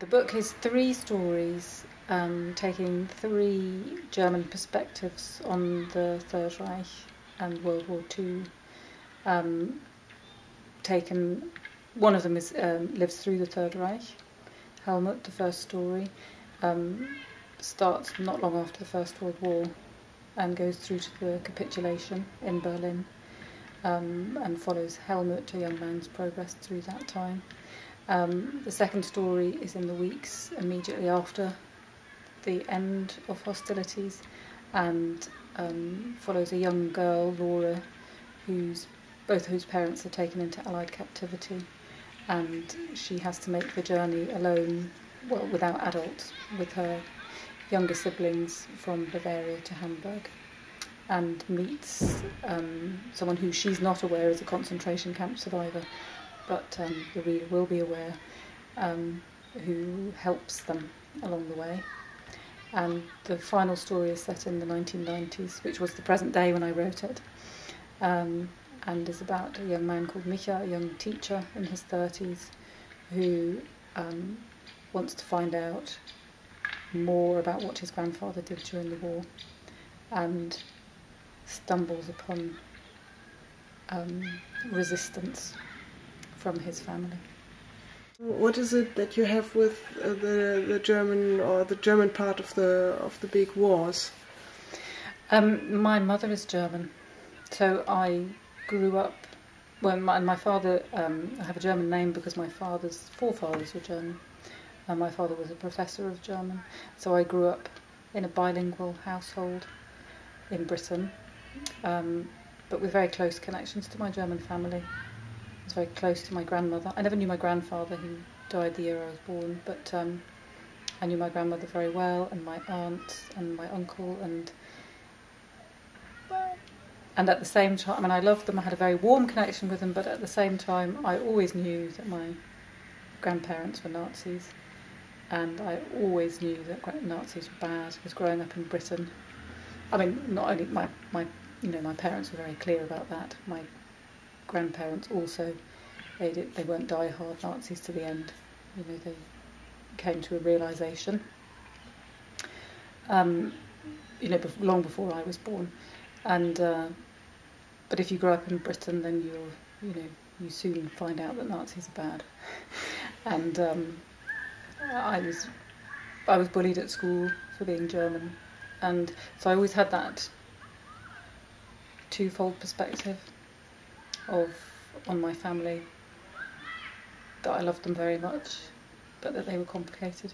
The book is 3 stories taking 3 German perspectives on the Third Reich and World War II. One of them is lives through the Third Reich. Helmut, the first story, starts not long after the First World War and goes through to the capitulation in Berlin, and follows Helmut, a young man's progress through that time. The second story is in the weeks immediately after the end of hostilities, and follows a young girl, Laura, both whose parents are taken into Allied captivity, and she has to make the journey alone, well, without adults, with her younger siblings from Bavaria to Hamburg, and meets someone who she's not aware is a concentration camp survivor, but the reader will be aware, who helps them along the way. And the final story is set in the 1990s, which was the present day when I wrote it, and is about a young man called Micha, a young teacher in his 30s, who wants to find out more about what his grandfather did during the war, and stumbles upon resistance from his family. What is it that you have with the German, or the German part of the big wars? My mother is German, so I grew up. Well, my father, I have a German name because my father's forefathers were German. My father was a professor of German, so I grew up in a bilingual household in Britain, but with very close connections to my German family. I was very close to my grandmother. I never knew my grandfather, who died the year I was born, but I knew my grandmother very well, and my aunt and my uncle, and at the same time, I mean, I loved them. I had a very warm connection with them, but at the same time, I always knew that my grandparents were Nazis, and I always knew that Nazis were bad. Because growing up in Britain, I mean, not only my parents were very clear about that. My grandparents also, they weren't die-hard Nazis to the end. They came to a realisation, long before I was born. And but if you grow up in Britain, then you soon find out that Nazis are bad. And I was bullied at school for being German, and so I always had that twofold perspective on my family, that I loved them very much, but that they were complicated.